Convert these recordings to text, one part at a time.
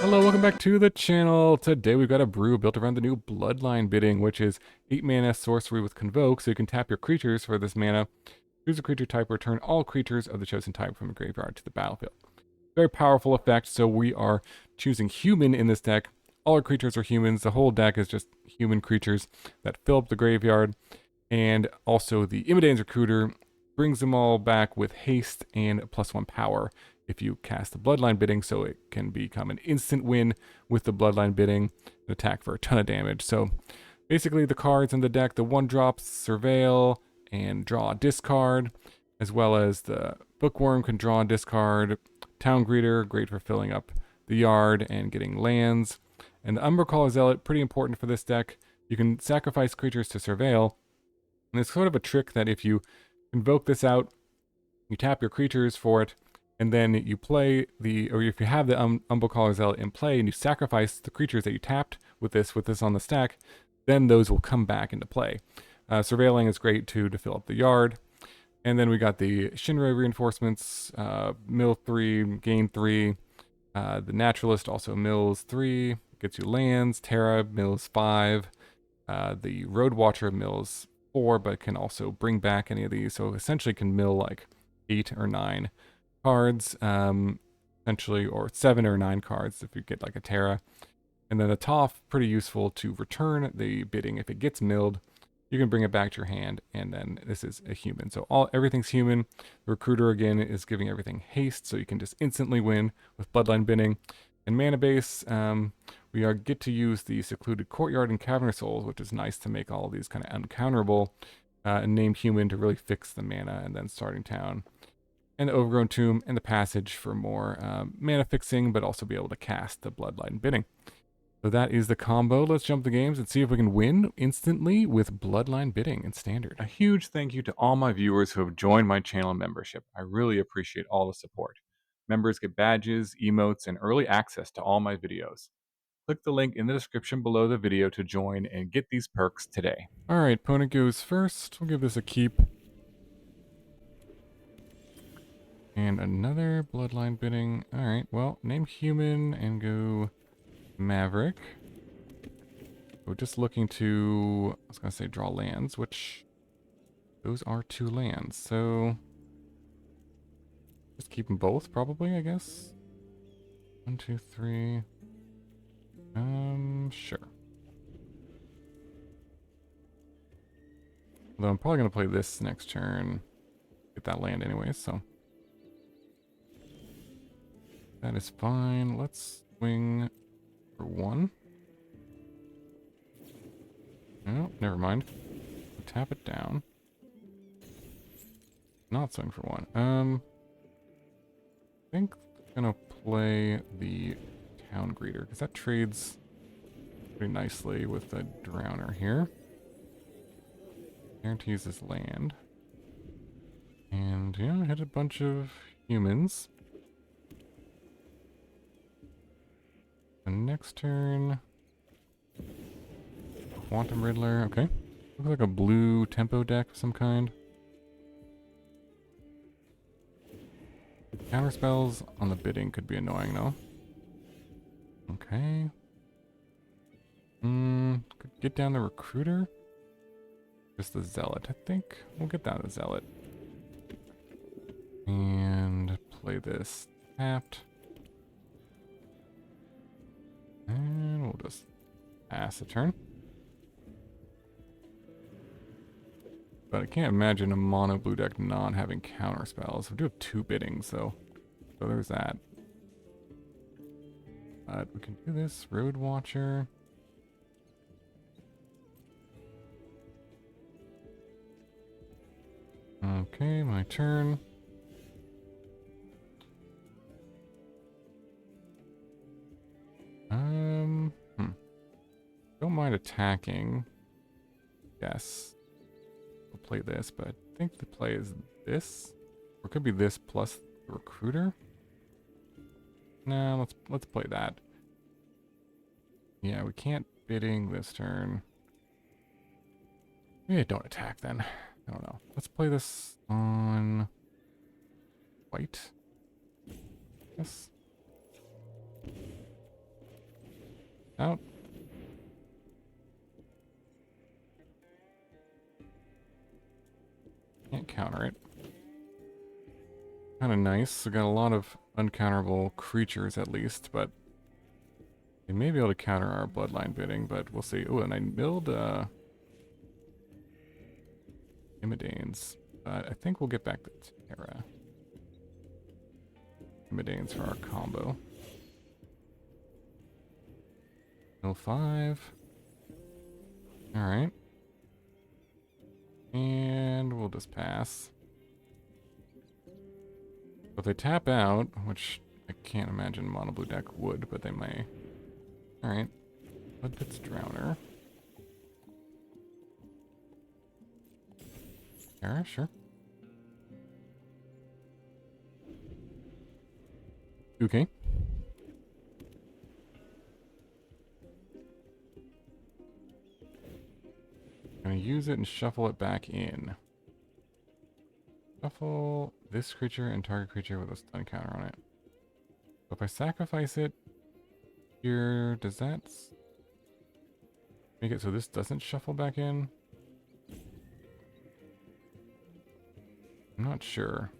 Hello, welcome back to the channel. Today we've got a brew built around the new Bloodline Bidding, which is 8 mana sorcery with Convoke, so you can tap your creatures for this mana, choose a creature type, return all creatures of the chosen type from the graveyard to the battlefield. Very powerful effect, so we are choosing human in this deck. All our creatures are humans, the whole deck is just human creatures that fill up the graveyard, and also the Imodane's Recruiter brings them all back with haste and +1 power if you cast the Bloodline Bidding, so it can become an instant win with the Bloodline Bidding, an attack for a ton of damage. So basically the cards in the deck, the 1-drops, Surveil, and draw a discard, as well as the Bookworm can draw and discard, Town Greeter, great for filling up the yard and getting lands, and the Umbral Zealot, pretty important for this deck. You can sacrifice creatures to Surveil, and it's sort of a trick that if you invoke this out, you tap your creatures for it, and then you play or if you have the Umbral Zealot in play and you sacrifice the creatures that you tapped with this on the stack, then those will come back into play. Surveilling is great too to fill up the yard. And then we got the Shinra Reinforcements, mill 3, gain 3. The Naturalist also mills 3, gets you lands. Terra mills 5. The Roadwatcher mills 4, but can also bring back any of these. So essentially can mill like 8 or 9 cards, essentially, or 7 or 9 cards if you get like a Terra. And then the Toph, pretty useful to return the bidding. If it gets milled, you can bring it back to your hand, and then this is a human. So everything's human. The Recruiter, again, is giving everything haste, so you can just instantly win with Bloodline Bidding. And mana base, we get to use the Secluded Courtyard and Cavern of Souls, which is nice to make all of these kind of uncounterable, and name human to really fix the mana, and then starting town. And the Overgrown Tomb and the Passage for more mana fixing, but also be able to cast the Bloodline Bidding. So that is the combo. Let's jump the games and see if we can win instantly with Bloodline Bidding in Standard. A huge thank you to all my viewers who have joined my channel membership. I really appreciate all the support. Members get badges, emotes, and early access to all my videos. Click the link in the description below the video to join and get these perks today. Alright, opponent goes first. We'll give this a keep. And another Bloodline Bidding. Alright, well, name human and go Maverick. We're just looking to, I was going to say draw lands, which those are 2 lands. So just keep them both probably, I guess. 1, 2, 3. Sure. Although I'm probably going to play this next turn. Get that land anyway, so. That is fine. Let's swing for 1. Oh, never mind. Tap it down. Not swing for 1. I think I'm gonna play the Town Greeter, because that trades pretty nicely with the Drowner here. Guarantees his land. And yeah, hit a bunch of humans. The next turn, Quantum Riddler, okay. Looks like a blue tempo deck of some kind. Counter spells on the bidding could be annoying though. Okay. Could get down the Recruiter. Just the Zealot, I think. We'll get down the Zealot. And play this tapped. And we'll just pass a turn. But I can't imagine a mono blue deck not having counter spells. We do have 2 biddings though. So there's that. But we can do this. Roadwatcher. Okay, my turn. Don't mind attacking. Yes. We'll play this, but I think the play is this. Or it could be this plus the Recruiter. No, let's play that. Yeah, we can't bidding this turn. Maybe I don't attack then. I don't know. Let's play this on white. Yes. out. Can't counter it. Kind of nice. We got a lot of uncounterable creatures at least, but they may be able to counter our Bloodline Bidding, but we'll see. Oh, and I milled Imodanes, but I think we'll get back to Terra. Imodanes for our combo. Mill 5. Alright. And we'll just pass. If they tap out, which I can't imagine Mono Blue deck would, but they may. Alright. Bloodpit's Drowner. Terra, sure. Okay. Gonna use it and shuffle it back in. Shuffle this creature and target creature with a stun counter on it. So if I sacrifice it here, does that make it so this doesn't shuffle back in? I'm not sure.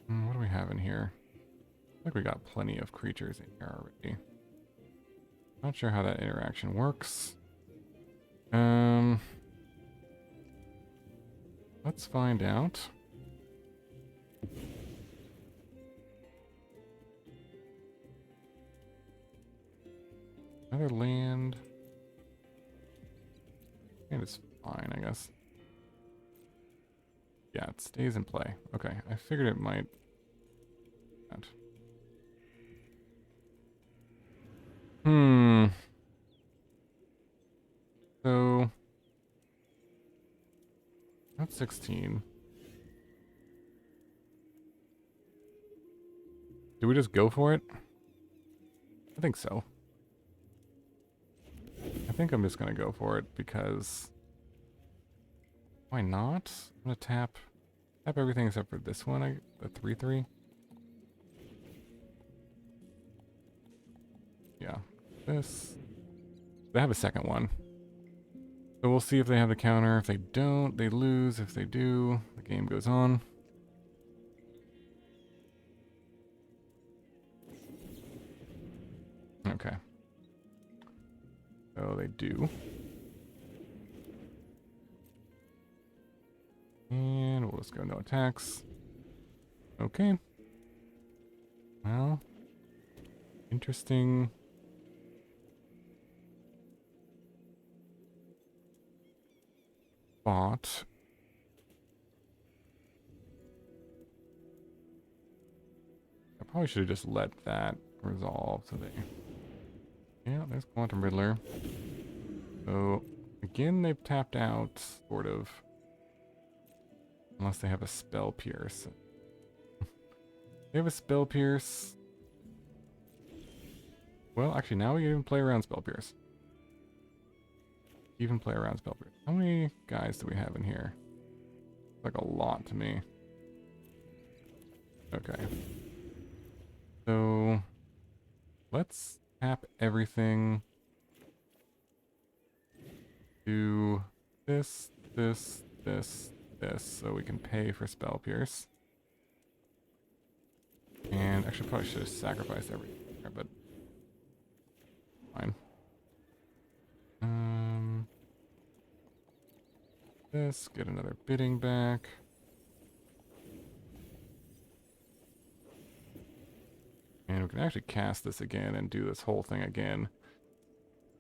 What do we have in here? I think we got plenty of creatures in here already. Not sure how that interaction works. Let's find out. Another land. And it's fine, I guess. Yeah, it stays in play. Okay, I figured it might. So that's 16. Do we just go for it? I think so. I think I'm just gonna go for it because why not? I'm gonna tap everything except for this one, the 3/3. Yeah, this. They have a second one. So we'll see if they have the counter. If they don't, they lose. If they do, the game goes on. Okay. So they do. And we'll just go no attacks. Okay. Well, interesting. Spot. I probably should have just let that resolve so they... Yeah, there's Quantum Riddler. So, again, they've tapped out, sort of. Unless they have a Spell Pierce. They have a Spell Pierce. Well, actually, now we can even play around Spell Pierce. Even play around Spell Pierce. How many guys do we have in here? Like a lot to me. Okay. So, let's tap everything. Do this, this, this, this, so we can pay for Spell Pierce. And actually probably should have sacrificed everything there, but fine. This, get another bidding back. And we can actually cast this again and do this whole thing again.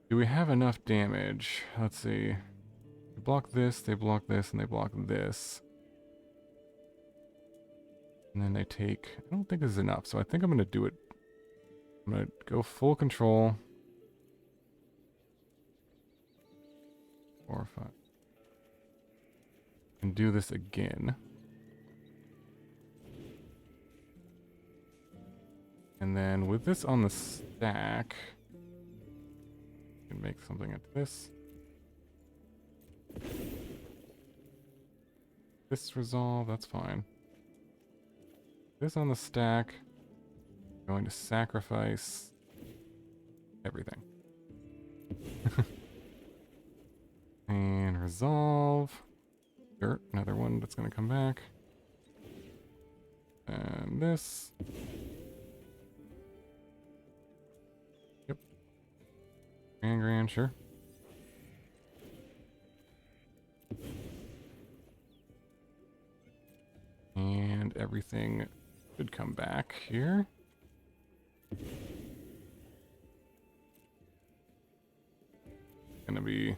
Do we have enough damage? Let's see. They block this, and they block this. And then they take... I don't think this is enough, so I think I'm going to do it. I'm going to go full control. 4 or 5. And do this again. And then with this on the stack, we can make something into this. This resolve, that's fine. This on the stack. Going to sacrifice everything. And resolve. Sure, another one that's going to come back. And this. Yep. Gran-Gran, sure. And everything should come back here. Gonna be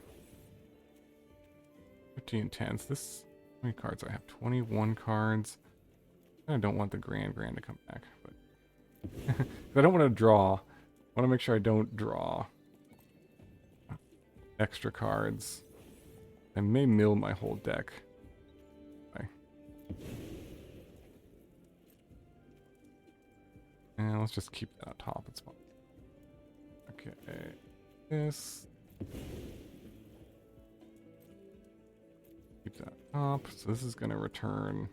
15 tenths. This, how many cards do I have? 21 cards. I don't want the Gran-Gran to come back, but I don't want to draw. I want to make sure I don't draw extra cards. I may mill my whole deck. And let's just keep that on top. It's fine. Okay, this. Keep that top. So this is going to return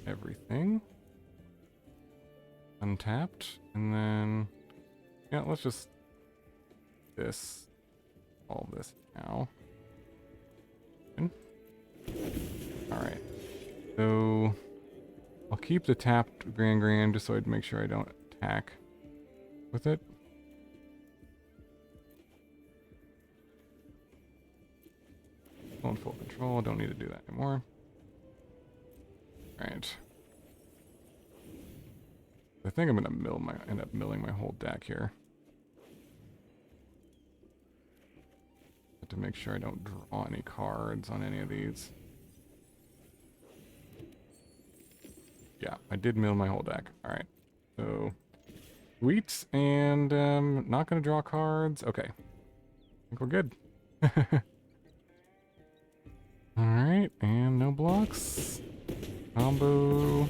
everything. Untapped. And then, yeah, let's just this. All this now. Alright. So I'll keep the tapped Gran-Gran just so I'd make sure I don't attack with it. Full and full control. Don't need to do that anymore. Alright. I think I'm gonna end up milling my whole deck here. Have to make sure I don't draw any cards on any of these. Yeah, I did mill my whole deck. Alright. So, sweet. And not going to draw cards. Okay. I think we're good. Alright. And no blocks. Combo.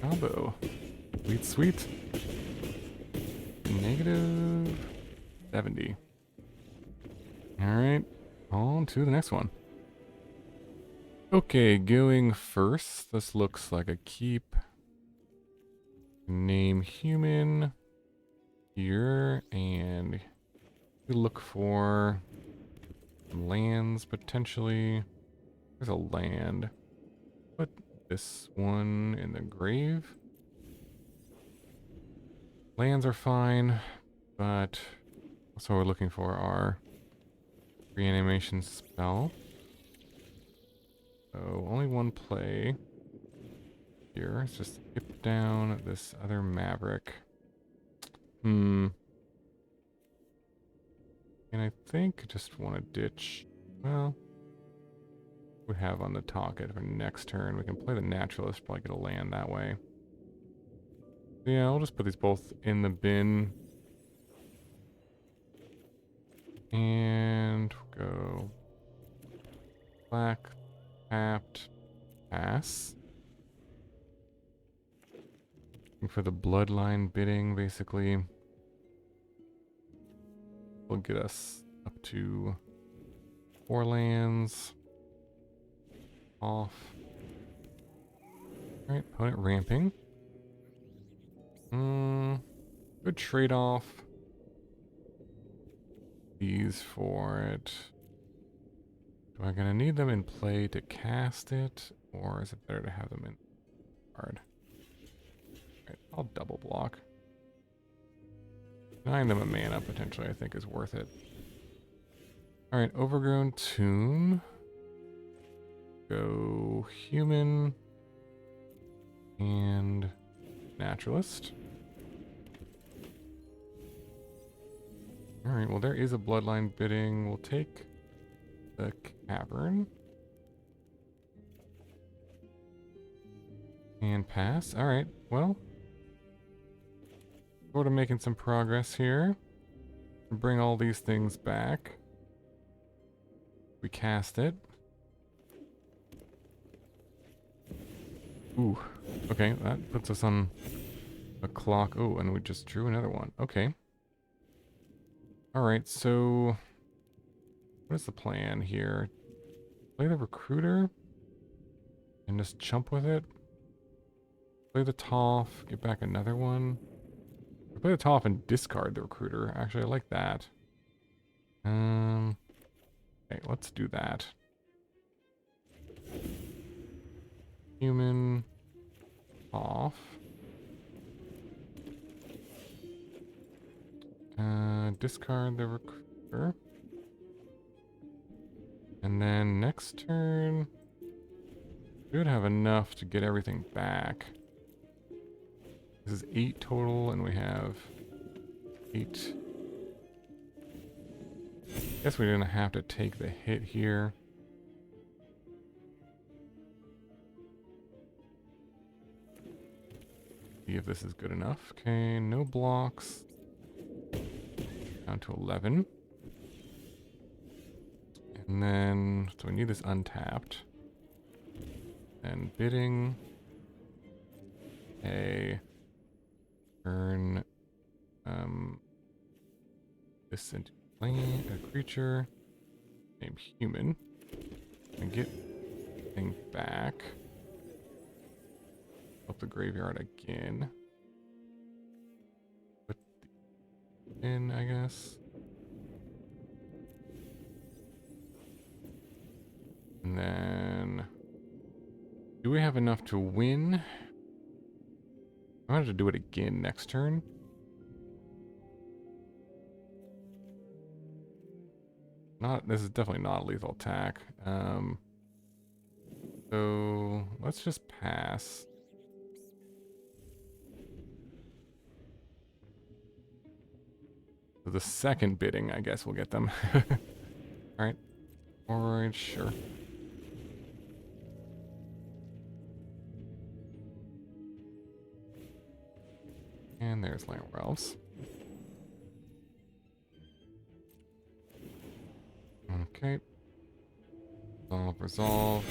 Combo. Sweet, sweet. Negative 70. Alright. On to the next one. Okay, going first. This looks like a keep. Name human here, and we look for lands potentially. There's a land. Put this one in the grave. Lands are fine, but also we're looking for our reanimation spell. So only one play here. Let's just skip down this other Maverick. And I think I just want to ditch. Well, we have on the docket for next turn. We can play the Naturalist, probably get a land that way. Yeah, I'll just put these both in the bin. And go black. Tapped. Pass. Looking for the Bloodline Bidding, basically. Will get us up to 4 lands. Off. Alright, opponent ramping. Good trade-off. These for it. Am I gonna need them in play to cast it, or is it better to have them in card? Alright, I'll double block. Denying them a mana potentially, I think, is worth it. Alright, Overgrown Tomb. Go human and Naturalist. Alright, well there is a Bloodline Bidding. We'll take the Cavern. And pass. Alright, well. Sort of making some progress here. Bring all these things back. We cast it. Ooh. Okay, that puts us on a clock. Oh, and we just drew another one. Okay. Alright, so what is the plan here? Play the Recruiter and just chump with it. Play the Toph, get back another one. Play the Toph and discard the recruiter. Actually, I like that. Okay, let's do that. Human off. Discard the recruiter. And then next turn, we would have enough to get everything back. This is 8 total, and we have 8. Guess we didn't have to take the hit here. See if this is good enough. Okay, no blocks. Down to 11. And then, so we need this untapped. And bidding. Okay. Turn this into a creature named human. And get thing back. Up the graveyard again. Put the in, I guess. And then, do we have enough to win? I'm going to have to do it again next turn. This is definitely not a lethal attack. So let's just pass. So the second bidding, I guess we'll get them. Alright. Alright, sure. And there's Land Elves. Okay. Resolve.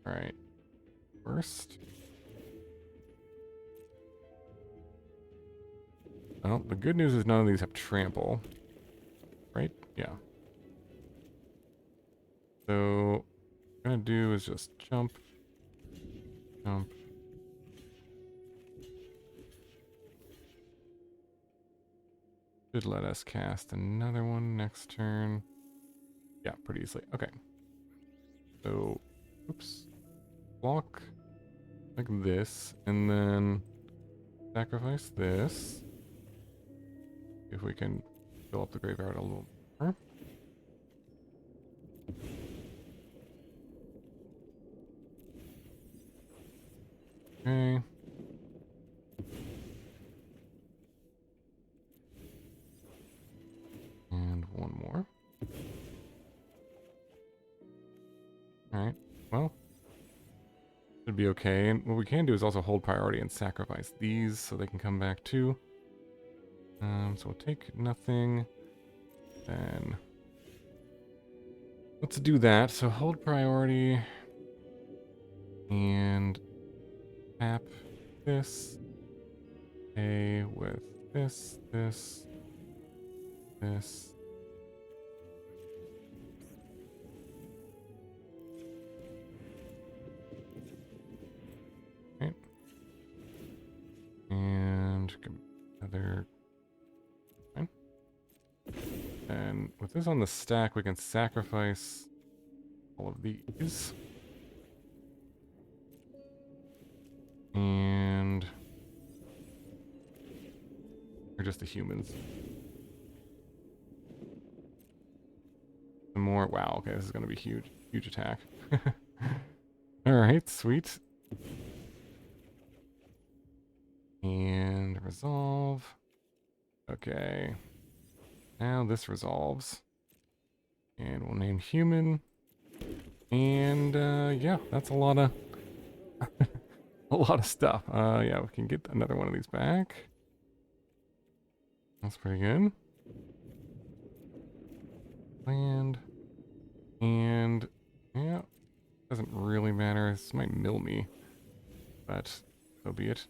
Alright. First. Well, the good news is none of these have trample. Right? Yeah. So, what I'm gonna do is just jump. Jump. Should let us cast another one next turn. Yeah, pretty easily. Okay. So, oops. Block like this, and then sacrifice this. If we can fill up the graveyard a little more. Okay. And one more. Alright, well. Should be okay. And what we can do is also hold priority and sacrifice these so they can come back too. So we'll take nothing. Then let's do that. So hold priority. And tap this. A with this, this, this. Okay. And another. Fine. And with this on the stack, we can sacrifice all of these. And or just the humans. Some more. Wow, okay, this is gonna be huge. Huge attack. Alright, sweet. And resolve. Okay. Now this resolves. And we'll name human. And yeah, that's a lot of a lot of stuff. Yeah, we can get another one of these back. That's pretty good. Land. And yeah, doesn't really matter. This might mill me, but so be it.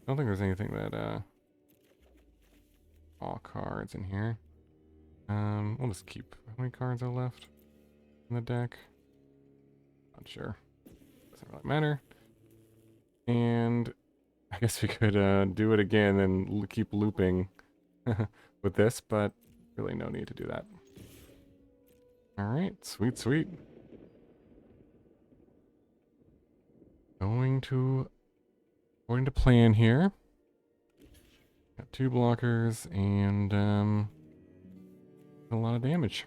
I don't think there's anything that all cards in here. We'll just keep. How many cards are left in the deck? Not sure. Doesn't really matter. And I guess we could do it again and keep looping with this, but really no need to do that. All right, sweet, sweet. Going to, according to plan here. Got 2 blockers and a lot of damage.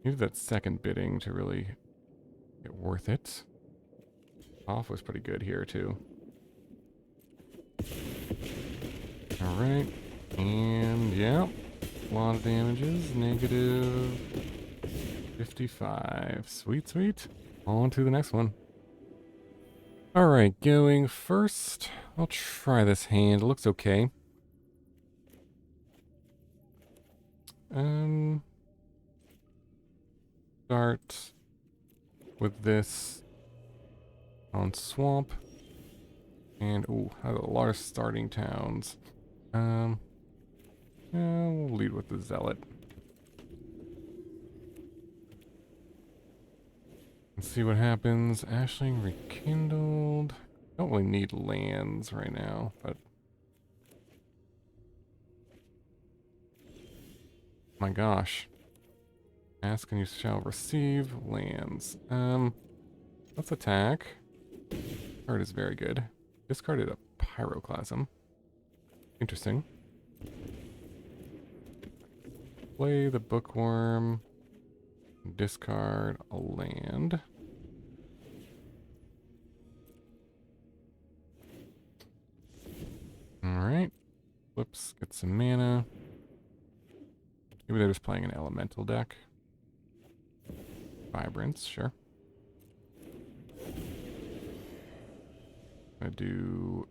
Use that second bidding to really get worth it. Toph was pretty good here too. Alright. And yeah. A lot of damages. Negative 55. Sweet, sweet. On to the next one. Alright, going first. I'll try this hand. It looks okay. Start with this on Swamp. And, ooh, have a lot of starting towns. Yeah, we'll lead with the Zealot. Let's see what happens. Ashling rekindled. Don't really need lands right now, but... My gosh. Ask and you shall receive lands. Let's attack. Card is very good. Discarded a Pyroclasm. Interesting. Play the Bookworm. Discard a land. Alright. Flips, get some mana. Maybe they're just playing an elemental deck. Vibrance, sure. I do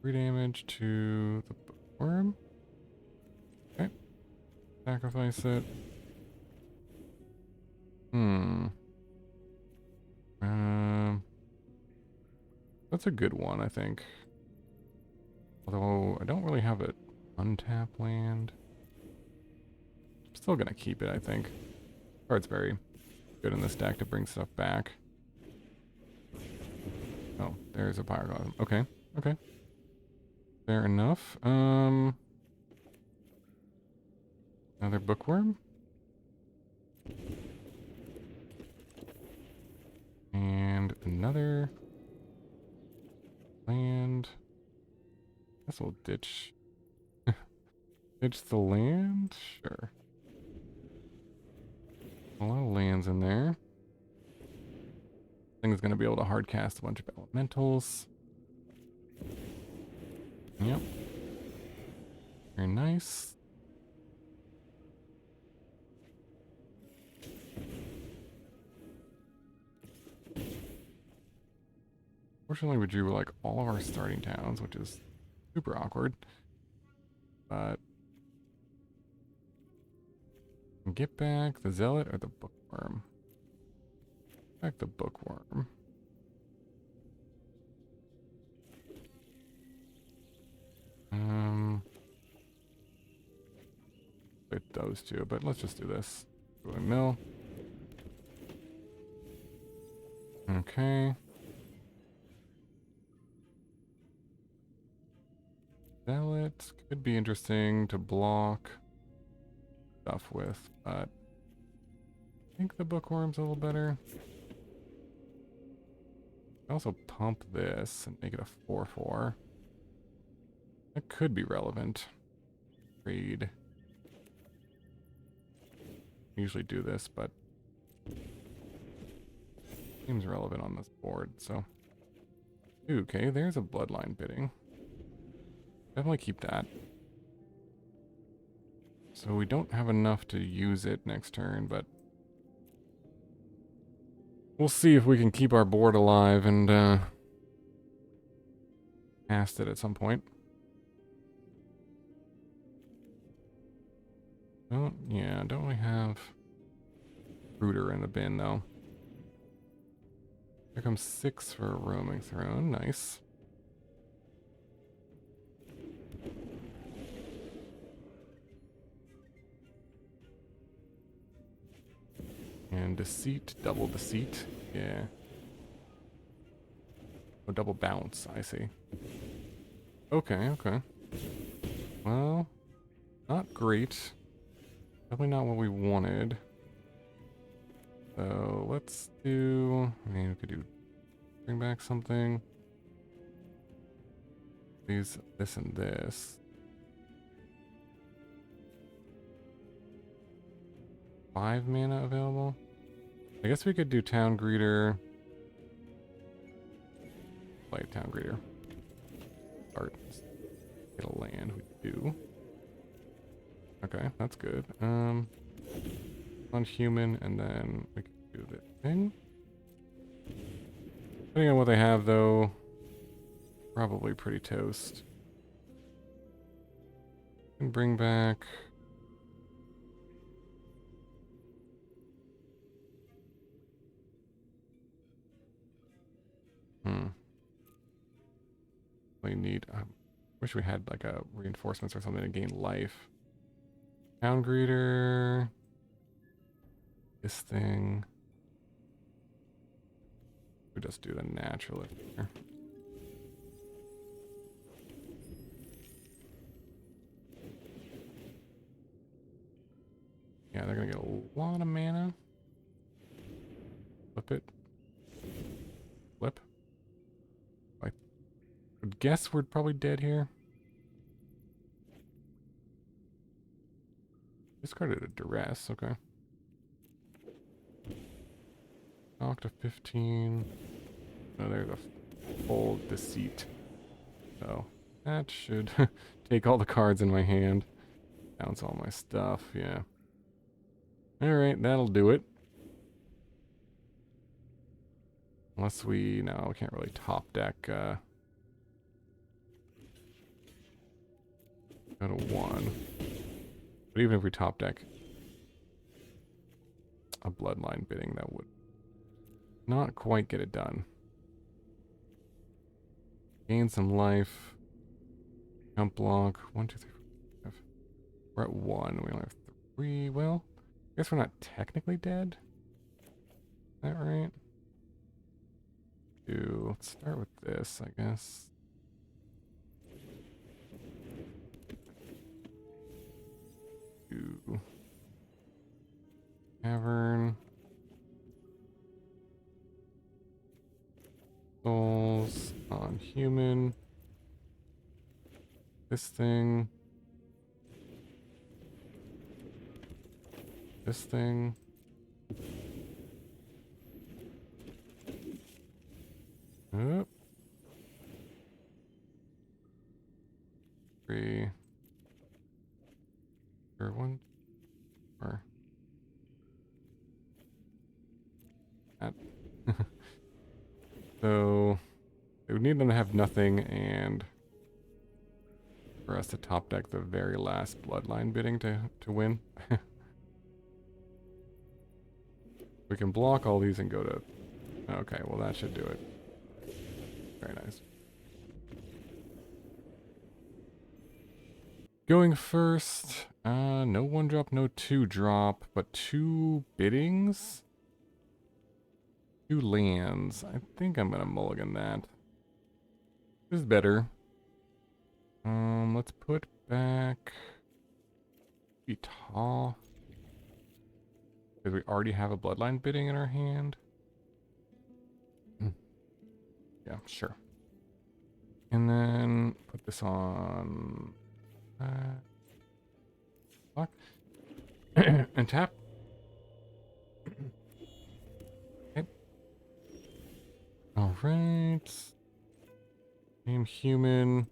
3 damage to the Bookworm. Okay. Sacrifice it. That's a good one, I think. Although I don't really have an untap land. I'm still gonna keep it, I think. Card's very good in this deck to bring stuff back. Oh, there's a Pyroclasm. Okay, okay. Fair enough. Another Bookworm. And another land. Guess we'll ditch. Ditch the land? Sure. A lot of lands in there. Thing is going to be able to hard cast a bunch of elementals. Yep. Very nice. Fortunately, we drew like all of our starting towns, which is super awkward. But get back the Zealot or the Bookworm. Back the Bookworm. It those two, but let's just do this. Go to mill. Okay. Zealot could be interesting to block stuff with, but I think the Bookworm's a little better. Also pump this and make it a 4/4. That could be relevant. Trade. Usually do this, but seems relevant on this board, so. Okay, there's a Bloodline Bidding. Definitely keep that. So we don't have enough to use it next turn, but we'll see if we can keep our board alive and cast it at some point. Don't we have Rooter in the bin though? Here comes 6 for a Roaming Throne, nice. And Deceit, double Deceit, yeah. A double bounce, I see. Okay, okay. Well, not great. Definitely not what we wanted. So let's do, I mean, we could do, bring back something. These, this and this. 5 mana available. I guess we could do Town Greeter. Play Town Greeter. Start. Get a land. We do. Okay, that's good. On human, and then we can do this thing. Depending on what they have, though, probably pretty toast. And bring back. We need. Wish we had like a reinforcements or something to gain life. Town Greeter. This thing. We just do the Naturalist here. Yeah, they're gonna get a lot of mana. Flip it. Flip. I would guess we're probably dead here. Discarded a duress, okay. Knock to 15. No, there's a full deceit. So that should take all the cards in my hand. Bounce all my stuff, yeah. Alright, that'll do it. Unless we, no, we can't really top deck, go to 1. But even if we top deck a Bloodline Bidding, that would not quite get it done. Gain some life. Jump block. 1, 2, 3, 4, 5. We're at 1. We only have 3. Well, I guess we're not technically dead. Is that right? Let's start with this, I guess. Cavern. Souls on human. This thing. This thing. Oh. 3. Or 1. Or that. So we would need them to have nothing, and for us to top deck the very last Bloodline Bidding to win. We can block all these and go to. Okay, well that should do it. Very nice. Going first, no 1-drop, no 2-drop, but 2 biddings? 2 lands. I think I'm gonna mulligan that. This is better. Let's put back Toph. Because we already have a Bloodline Bidding in our hand. Yeah, sure. And then put this on block. And tap. Okay. Alright. Name human.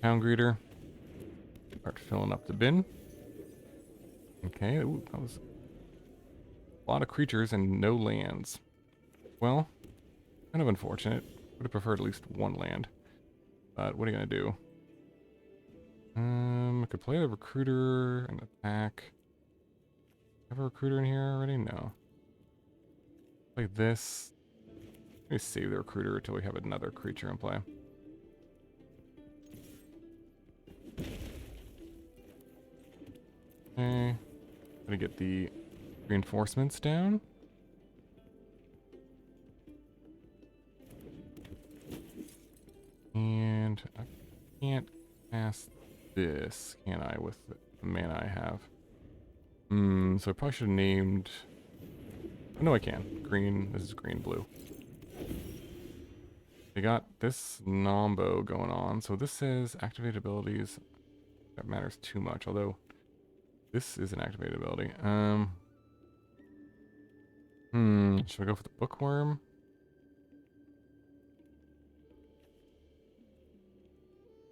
Town Greeter. Start filling up the bin. Okay, ooh, that was a lot of creatures and no lands. Well, kind of unfortunate. Would have preferred at least 1 land. But what are you gonna do? I could play the recruiter and attack. Have a recruiter in here already? No. Play this. Let me save the recruiter until we have another creature in play. Okay. Gonna get the reinforcements down. I can't cast this, can I, with the mana I have? So I probably should have named... Oh, no, I can. Green. This is green, blue. They got this Nombo going on. So this says activate abilities. That matters too much, although this is an activated ability. Should I go for the Bookworm?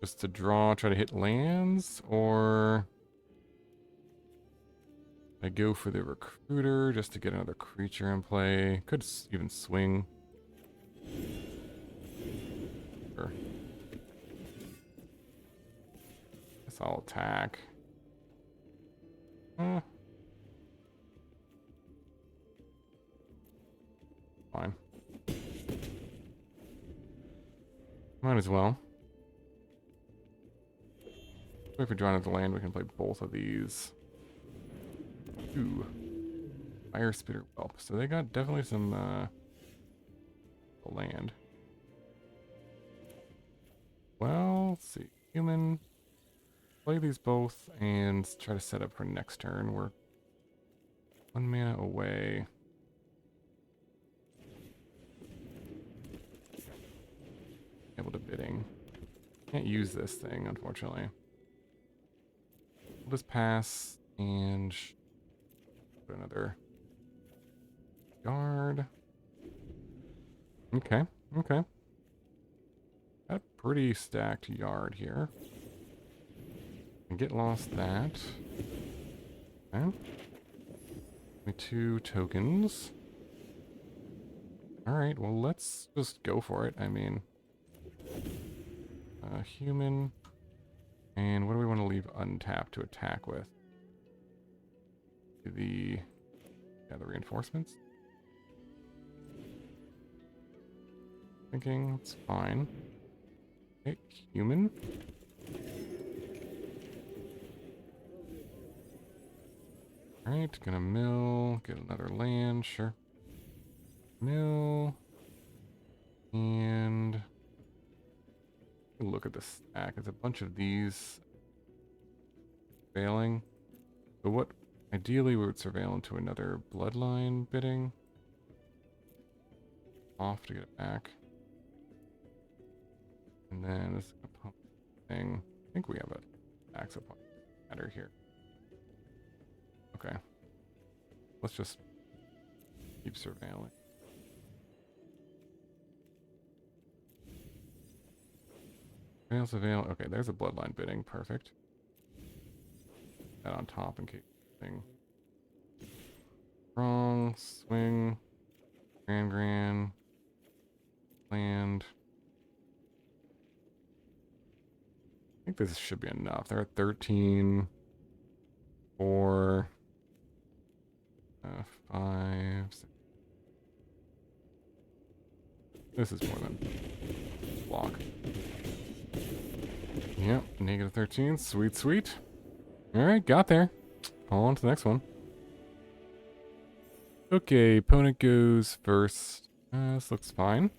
Just to draw, try to hit lands, or I go for the Recruiter just to get another creature in play. Could even swing. Sure. Guess I'll attack. Fine. Might as well. If we draw another land, we can play both of these. Ooh. Fire Spitter Whelp. So they got definitely some land. Well, let's see. Human. Play these both and try to set up for next turn. We're 1 mana away. Able to bidding. Can't use this thing, unfortunately. We'll just pass and put another guard. Okay, okay. Got a pretty stacked yard here. And get lost that. Okay. Give me 2 tokens. Alright, well let's just go for it. I mean, human. And what do we want to leave untapped to attack with? The reinforcements. Thinking it's fine. Okay, human. Alright, gonna mill, get another land, sure. Mill. And look at the stack. It's a bunch of these failing. So what ideally we would surveil into another Bloodline Bidding. Off to get it back. And then this pump thing. I think we have a axe up matter here. Okay. Let's just keep surveilling. Surveil. Okay, there's a Bloodline Bidding. Perfect. That on top in case thing. Wrong. Swing. Gran-Gran. Land. I think this should be enough. They're at 13. 4. 5. 6. This is more than block. Yep, negative 13. Sweet, sweet. Alright, got there. On to the next one. Okay, opponent goes first. This looks fine.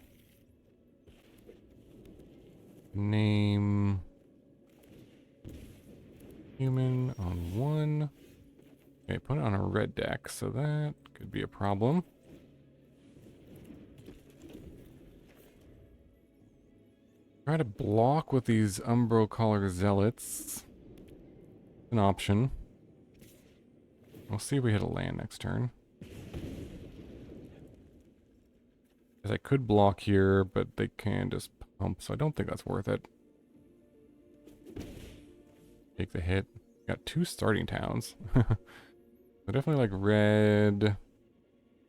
Name human on 1. Okay, put it on a red deck, so that could be a problem. Try to block with these Umbral Collar Zealots. An option. We'll see if we hit a land next turn. Because I could block here, but they can just pump, so I don't think that's worth it. Take the hit. Got 2 starting towns. So definitely like red,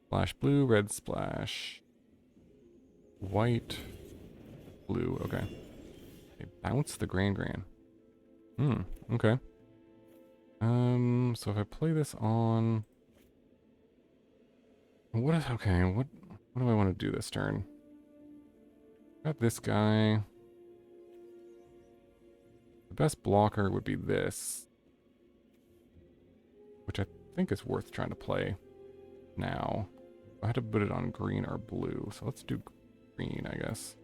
splash blue, red splash, white, blue. Okay. They bounce the Gran-Gran. Okay. So if I play this on, what do I want to do this turn? Got this guy. The best blocker would be this, which I think is worth trying to play now. I had to put it on green or blue, so let's do green, I guess.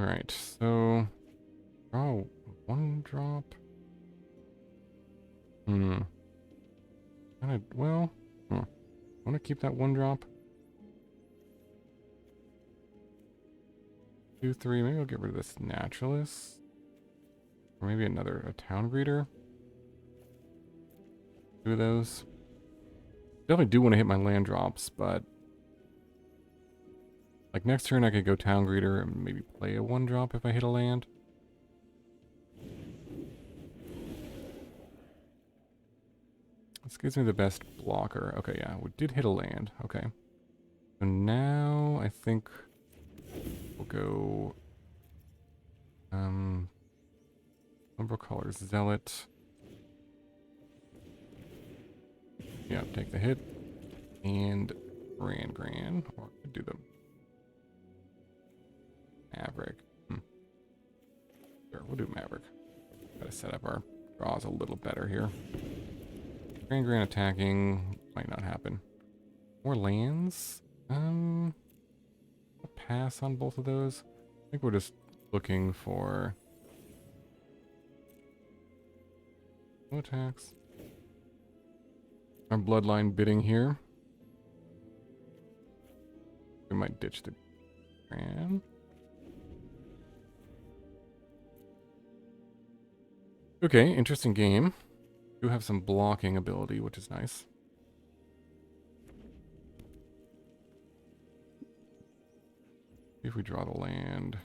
Alright, so draw one drop. Well, I want to keep that one drop. 2, 3. Maybe I'll get rid of this Naturalist. Or maybe a Town Greeter. 2 of those. Definitely do want to hit my land drops, but like next turn I could go Town Greeter and maybe play a 1 drop if I hit a land. This gives me the best blocker. Okay, yeah, we did hit a land. Okay. So now I think we'll go Umbral colors, Zealot. Yeah, take the hit. And Gran-Gran. Or I could do the Maverick. Sure, we'll do Maverick. Gotta set up our draws a little better here. Gran-Gran attacking might not happen. More lands? I'll pass on both of those. I think we're just looking for no attacks. Our Bloodline Bidding here. We might ditch the Gran. Okay, interesting game. Do have some blocking ability, which is nice. See if we draw the land.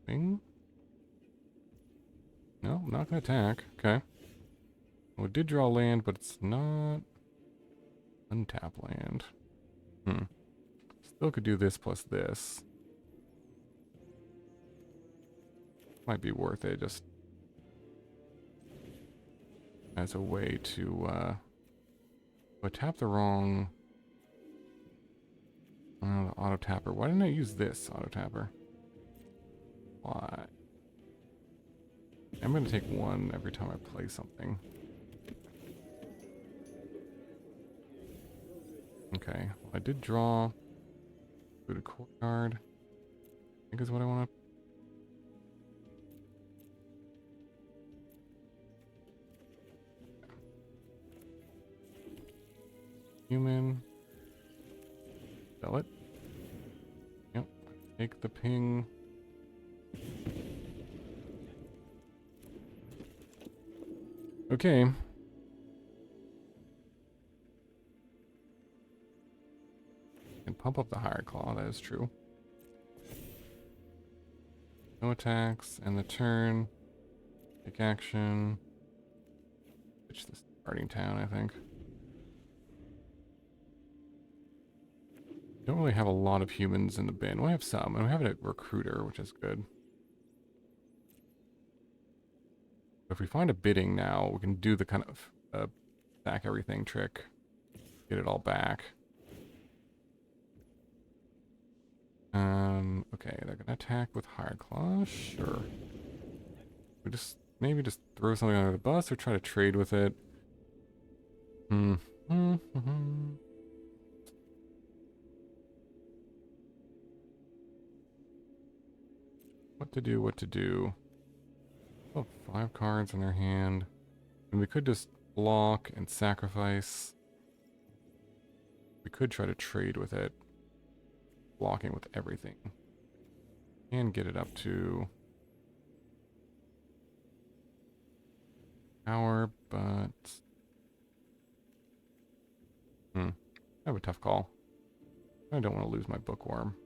Thing? No, not gonna attack. Okay. Well, it did draw land, but it's not untap land. Still could do this plus this. Might be worth it, just as a way to tap the wrong the auto tapper. Why didn't I use this auto tapper? Why? I'm gonna take 1 every time I play something. Okay, well, I did draw Secluded Courtyard. I think is what I want to. Human. Sell it. Yep. Take the ping. Okay. Can pump up the higher claw, that is true. No attacks, and the turn. Take action. Ditch the starting town, I think. Don't really have a lot of humans in the bin. We have some, and we have a recruiter, which is good. If we find a bidding now, we can do the kind of sack everything trick. Get it all back. Okay, they're gonna attack with higher claw. Sure. We maybe just throw something under the bus or try to trade with it. What to do. Oh, 5 cards in their hand. And we could just block and sacrifice. We could try to trade with it. Blocking with everything. And get it up to power, but I have a tough call. I don't want to lose my bookworm.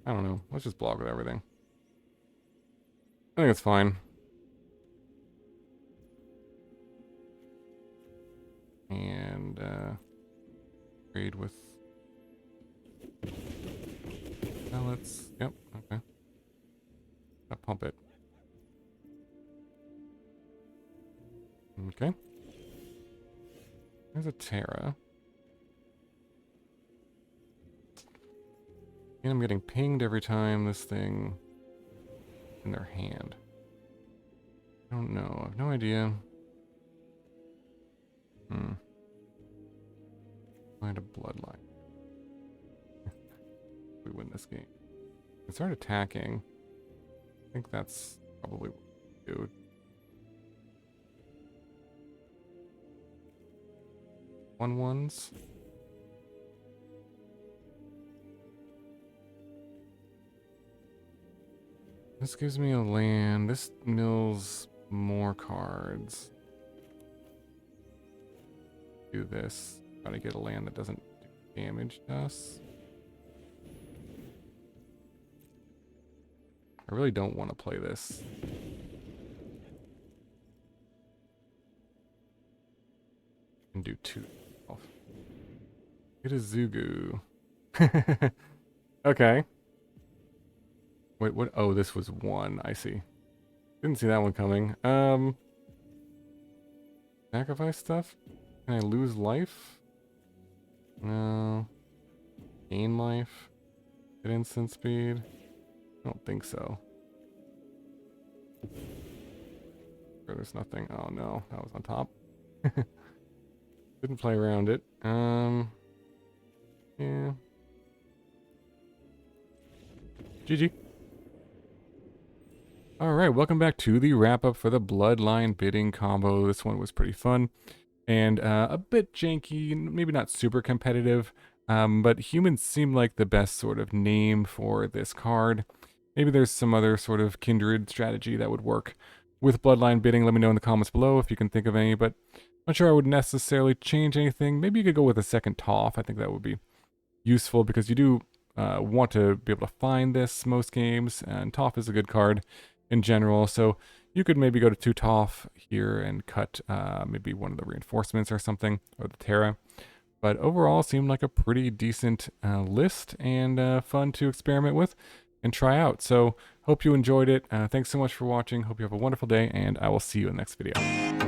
I don't know. Let's just block with everything. I think it's fine. And trade with pellets. Yep, okay. I'll pump it. Okay. There's a Terra. And I'm getting pinged every time this thing in their hand. I don't know. I have no idea. Find a bloodline. we win this game. We start attacking. I think that's probably what we do. Ones. This gives me a land. This mills more cards. Do this. Try to get a land that doesn't do damage to us. I really don't want to play this. And do 2. Get a Zugu. Okay. Wait, what? Oh, this was 1. I see. Didn't see that one coming. Sacrifice stuff? Can I lose life? No. Gain life? Get instant speed? I don't think so. Sure, there's nothing. Oh no, that was on top. Didn't play around it. Yeah. GG. Alright, welcome back to the wrap-up for the Bloodline Bidding combo. This one was pretty fun. And a bit janky, maybe not super competitive. But humans seem like the best sort of name for this card. Maybe there's some other sort of kindred strategy that would work with Bloodline Bidding. Let me know in the comments below if you can think of any, but not sure I would necessarily change anything. Maybe you could go with a second Toph. I think that would be useful because you do want to be able to find this most games, and Toph is a good card in general. So you could maybe go to 2 Toph here and cut maybe one of the reinforcements or something, or the Terra. But overall, seemed like a pretty decent list and fun to experiment with and try out. So hope you enjoyed it. Thanks so much for watching. Hope you have a wonderful day, and I will see you in the next video.